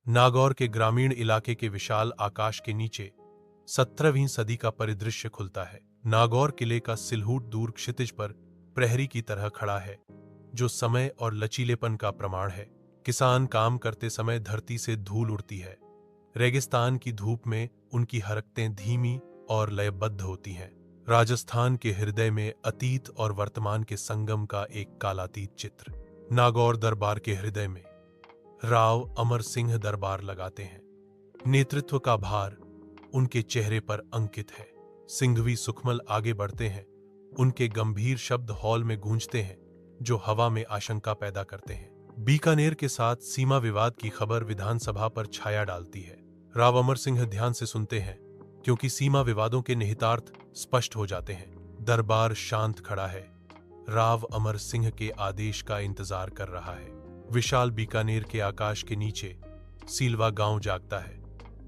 नागौर के ग्रामीण इलाके के विशाल आकाश के नीचे 17वीं सदी का परिदृश्य खुलता है। नागौर किले का सिलहूट दूर क्षितिज पर प्रहरी की तरह खड़ा है, जो समय और लचीलेपन का प्रमाण है। किसान काम करते समय धरती से धूल उड़ती है। रेगिस्तान की धूप में उनकी हरकतें धीमी और लयबद्ध होती हैं। राजस्थान के हृदय में अतीत और वर्तमान के संगम का एक कालातीत चित्र। नागौर दरबार के हृदय में राव अमर सिंह दरबार लगाते हैं। नेतृत्व का भार उनके चेहरे पर अंकित है। सिंघवी सुखमल आगे बढ़ते हैं। उनके गंभीर शब्द हॉल में गूंजते हैं, जो हवा में आशंका पैदा करते हैं। बीकानेर के साथ सीमा विवाद की खबर विधानसभा पर छाया डालती है। राव अमर सिंह ध्यान से सुनते हैं, क्योंकि सीमा विवादों के निहितार्थ स्पष्ट हो जाते हैं। दरबार शांत खड़ा है, राव अमर सिंह के आदेश का इंतजार कर रहा है। विशाल बीकानेर के आकाश के नीचे सीलवा गांव जागता है।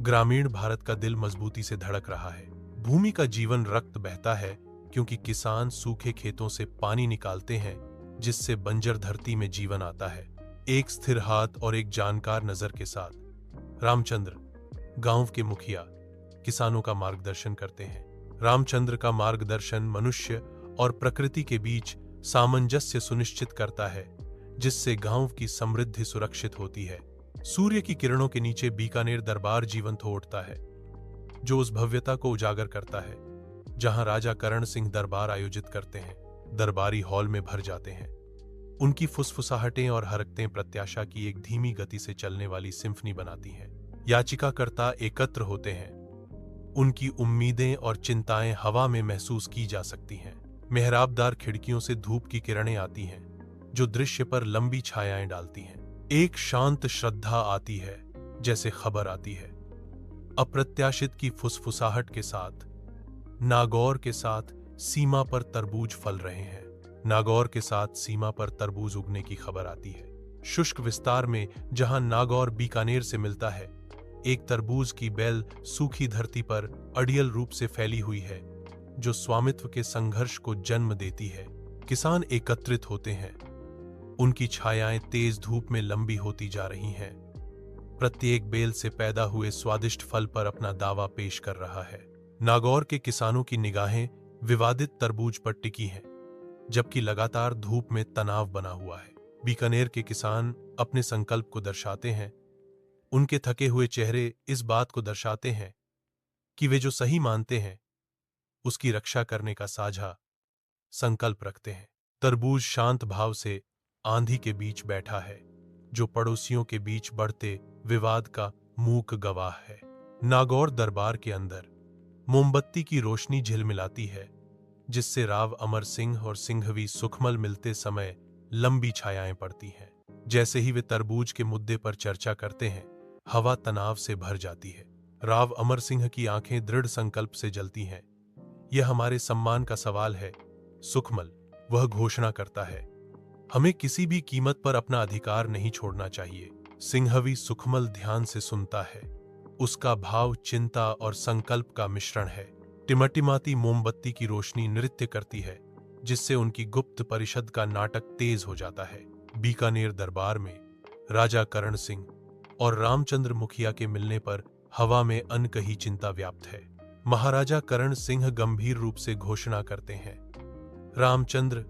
ग्रामीण भारत का दिल मजबूती से धड़क रहा है। भूमि का जीवन रक्त बहता है, क्योंकि किसान सूखे खेतों से पानी निकालते हैं, जिससे बंजर धरती में जीवन आता है। एक स्थिर हाथ और एक जानकार नजर के साथ रामचंद्र, गांव के मुखिया, किसानों का मार्गदर्शन करते हैं। रामचंद्र का मार्गदर्शन मनुष्य और प्रकृति के बीच सामंजस्य सुनिश्चित करता है, जिससे गांव की समृद्धि सुरक्षित होती है। सूर्य की किरणों के नीचे बीकानेर दरबार जीवंत हो उठता है, जो उस भव्यता को उजागर करता है जहां राजा करण सिंह दरबार आयोजित करते हैं। दरबारी हॉल में भर जाते हैं। उनकी फुसफुसाहटें और हरकतें प्रत्याशा की एक धीमी गति से चलने वाली सिम्फनी बनाती हैं। याचिकाकर्ता एकत्र होते हैं। उनकी उम्मीदें और चिंताएं हवा में महसूस की जा सकती हैं। मेहराबदार खिड़कियों से धूप की किरणें आती हैं, जो दृश्य पर लंबी छायाएं डालती हैं। एक शांत श्रद्धा आती है, जैसे खबर आती है। अप्रत्याशित की फुसफुसाहट के साथ नागौर के साथ सीमा पर तरबूज फल रहे हैं। नागौर के साथ सीमा पर तरबूज उगने की खबर आती है। शुष्क विस्तार में जहां नागौर बीकानेर से मिलता है, एक तरबूज की बेल सूखी धरती पर अड़ियल रूप से फैली हुई है, जो स्वामित्व के संघर्ष को जन्म देती है। किसान एकत्रित होते हैं। उनकी छायाएं तेज धूप में लंबी होती जा रही हैं। प्रत्येक बेल से पैदा हुए स्वादिष्ट फल पर अपना दावा पेश कर रहा है। नागौर के किसानों की निगाहें विवादित तरबूज पर टिकी हैं, जबकि लगातार धूप में तनाव बना हुआ है। बीकानेर के किसान अपने संकल्प को दर्शाते हैं। उनके थके हुए चेहरे इस बात को दर्शाते हैं कि वे जो सही मानते हैं, उसकी रक्षा करने का साझा संकल्प रखते हैं। तरबूज शांत भाव से आंधी के बीच बैठा है, जो पड़ोसियों के बीच बढ़ते विवाद का मूक गवाह है। नागौर दरबार के अंदर मोमबत्ती की रोशनी झिलमिलाती है, जिससे राव अमर सिंह और सिंघवी सुखमल मिलते समय लंबी छायाएं पड़ती हैं। जैसे ही वे तरबूज के मुद्दे पर चर्चा करते हैं, हवा तनाव से भर जाती है। राव अमर सिंह की आंखें दृढ़ संकल्प से जलती हैं। यह हमारे सम्मान का सवाल है, सुखमल, वह घोषणा करता है। हमें किसी भी कीमत पर अपना अधिकार नहीं छोड़ना चाहिए। सिंघवी सुखमल ध्यान से सुनता है। उसका भाव चिंता और संकल्प का मिश्रण है। टिमटिमाती मोमबत्ती की रोशनी नृत्य करती है, जिससे उनकी गुप्त परिषद का नाटक तेज हो जाता है। बीकानेर दरबार में राजा करण सिंह और रामचंद्र मुखिया के मिलने पर हवा में अनकही चिंता व्याप्त है। महाराजा करण सिंह गंभीर रूप से घोषणा करते हैं, रामचंद्र,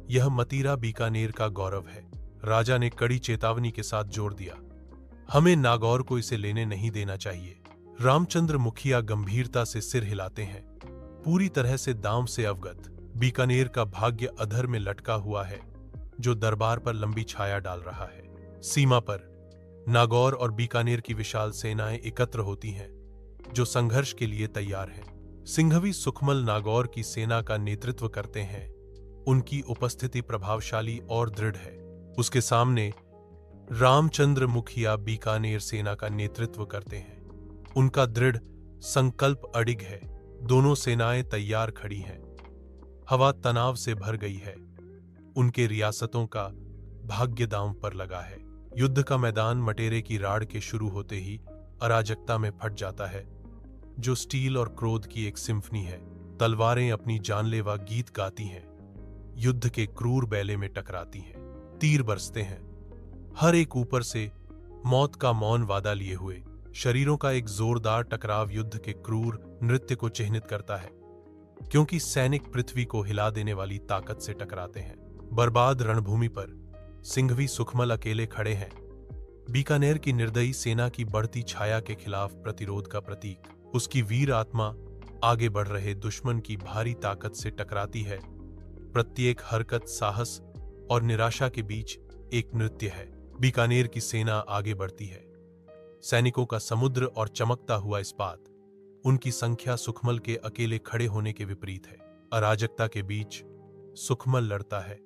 यह मतीरा बीकानेर का गौरव है। राजा ने कड़ी चेतावनी के साथ जोर दिया, हमें नागौर को इसे लेने नहीं देना चाहिए। रामचंद्र मुखिया गंभीरता से सिर हिलाते हैं, पूरी तरह से दांव से अवगत। बीकानेर का भाग्य अधर में लटका हुआ है, जो दरबार पर लंबी छाया डाल रहा है। सीमा पर नागौर और बीकानेर की विशाल सेनाएं एकत्र होती हैं, जो संघर्ष के लिए तैयार हैं। सिंघवी सुखमल नागौर की सेना का नेतृत्व करते हैं। उनकी उपस्थिति प्रभावशाली और दृढ़ है। उसके सामने रामचंद्र मुखिया बीकानेर सेना का नेतृत्व करते हैं। उनका दृढ़ संकल्प अडिग है। दोनों सेनाएं तैयार खड़ी हैं। हवा तनाव से भर गई है। उनके रियासतों का भाग्य दांव पर लगा है। युद्ध का मैदान मटेरे की राड़ के शुरू होते ही अराजकता में फट जाता है, जो स्टील और क्रोध की एक सिम्फनी है। तलवारें अपनी जानलेवा गीत गाती हैं, युद्ध के क्रूर बैले में टकराती हैं। तीर बरसते हैं, हर एक ऊपर से मौत का मौन वादा लिए हुए शरीरों का एक जोरदार टकराव युद्ध के क्रूर नृत्य को चिह्नित करता है, क्योंकि सैनिक पृथ्वी को हिला देने वाली ताकत से टकराते हैं। बर्बाद रणभूमि पर सिंघवी सुखमल अकेले खड़े हैं, बीकानेर की निर्दयी सेना की बढ़ती छाया के खिलाफ प्रतिरोध का प्रतीक। उसकी वीर आत्मा आगे बढ़ रहे दुश्मन की भारी ताकत से टकराती है। प्रत्येक हरकत साहस और निराशा के बीच एक नृत्य है। बीकानेर की सेना आगे बढ़ती है, सैनिकों का समुद्र और चमकता हुआ इस्पात। उनकी संख्या सुखमल के अकेले खड़े होने के विपरीत है। अराजकता के बीच सुखमल लड़ता है।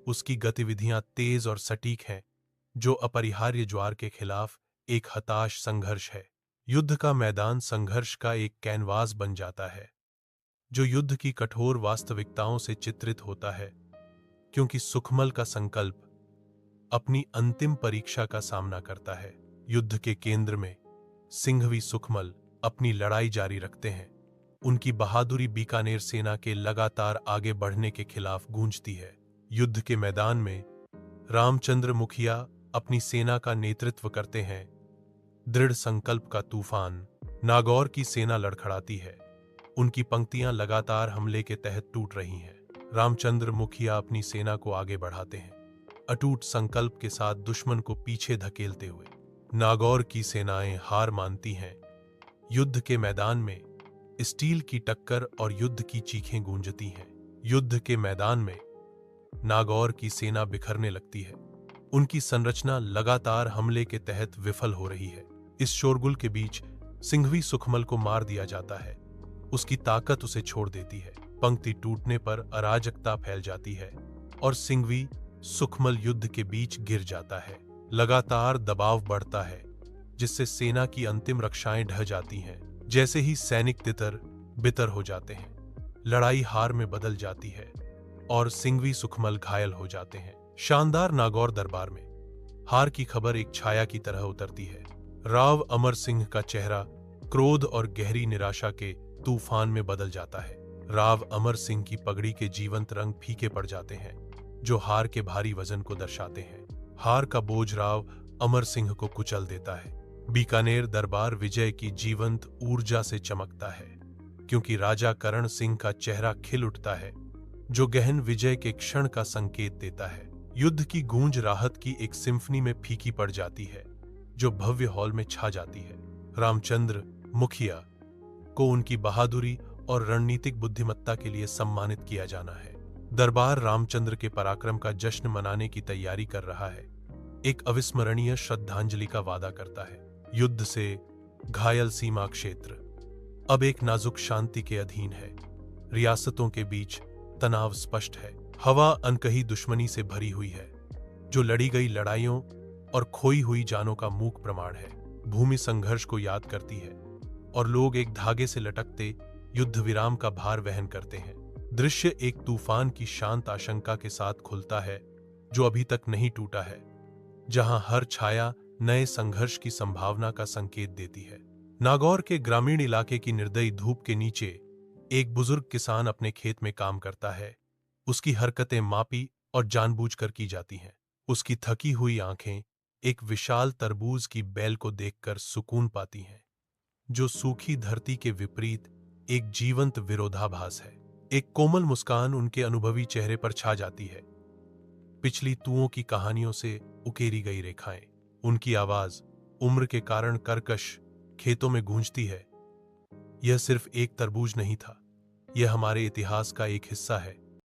उसकी गतिविधियां तेज और सटीक हैं, जो अपरिहार्य ज्वार के खिलाफ एक हताश संघर्ष है। युद्ध का मैदान संघर्ष का एक कैनवास बन जाता है, जो युद्ध की कठोर वास्तविकताओं से चित्रित होता है, क्योंकि सुखमल का संकल्प अपनी अंतिम परीक्षा का सामना करता है। युद्ध के केंद्र में सिंघवी सुखमल अपनी लड़ाई जारी रखते हैं। उनकी बहादुरी बीकानेर सेना के लगातार आगे बढ़ने के खिलाफ गूंजती है। युद्ध के मैदान में रामचंद्र मुखिया अपनी सेना का नेतृत्व करते हैं। दृढ़ संकल्प का तूफान। नागौर की सेना लड़खड़ाती है। उनकी पंक्तियां लगातार हमले के तहत टूट रही हैं। रामचंद्र मुखिया अपनी सेना को आगे बढ़ाते हैं, अटूट संकल्प के साथ दुश्मन को पीछे धकेलते हुए। नागौर की सेनाएं हार मानती हैं। युद्ध के मैदान में स्टील की टक्कर और युद्ध की चीखें गूंजती हैं। युद्ध के मैदान में नागौर की सेना बिखरने लगती है। उनकी संरचना लगातार हमले के तहत विफल हो रही है। इस शोरगुल के बीच सिंघवी सुखमल को मार दिया जाता है। उसकी ताकत उसे छोड़ देती है। पंक्ति टूटने पर अराजकता फैल जाती है और सिंघवी सुखमल युद्ध के बीच गिर जाता है। लगातार दबाव बढ़ता है, जिससे सेना की अंतिम रक्षाएं ढह जाती हैं। जैसे ही सैनिक तितर बितर हो जाते हैं, लड़ाई हार में बदल जाती है और सिंघवी सुखमल घायल हो जाते हैं। शानदार नागौर दरबार में हार की खबर एक छाया की तरह उतरती है। राव अमर सिंह का चेहरा क्रोध और गहरी निराशा के तूफान में बदल जाता है। राव अमर सिंह की पगड़ी के जीवंत रंग फीके पड़ जाते हैं, जो हार के भारी वजन को दर्शाते हैं। हार का बोझ राव अमर सिंह को कुचल देता है। बीकानेर दरबार विजय की जीवंत ऊर्जा से चमकता है, क्योंकि राजा करण सिंह का चेहरा खिल उठता है, जो गहन विजय के क्षण का संकेत देता है। युद्ध की गूंज राहत की एक सिम्फनी में फीकी पड़ जाती है, जो भव्य हॉल में छा जाती है। रामचंद्र मुखिया को उनकी बहादुरी और रणनीतिक बुद्धिमत्ता के लिए सम्मानित किया जाना है। दरबार रामचंद्र के पराक्रम का जश्न मनाने की तैयारी कर रहा है, एक अविस्मरणीय श्रद्धांजलि का वादा करता है। युद्ध से घायल सीमा क्षेत्र अब एक नाजुक शांति के अधीन है। रियासतों के बीच तनाव स्पष्ट है। हवा अनकही दुश्मनी से भरी हुई है, जो लड़ी गई लड़ाइयों और खोई हुई जानों का मूक प्रमाण है। भूमि संघर्ष को याद करती है और लोग एक धागे से लटकते युद्ध विराम का भार वहन करते हैं। दृश्य एक तूफान की शांत आशंका के साथ खुलता है, जो अभी तक नहीं टूटा है, जहां हर छाया नए संघर्ष की संभावना का संकेत देती है। नागौर के ग्रामीण इलाके की निर्दयी धूप के नीचे एक बुजुर्ग किसान अपने खेत में काम करता है। उसकी हरकतें मापी और जानबूझकर की जाती हैं। उसकी थकी हुई आंखें एक विशाल तरबूज की बेल को देखकर सुकून पाती हैं, जो सूखी धरती के विपरीत एक जीवंत विरोधाभास है। एक कोमल मुस्कान उनके अनुभवी चेहरे पर छा जाती है, पिछली तुओं की कहानियों से उकेरी गई रेखाएं। उनकी आवाज उम्र के कारण कर्कश खेतों में गूंजती है। यह सिर्फ एक तरबूज नहीं था, यह हमारे इतिहास का एक हिस्सा है,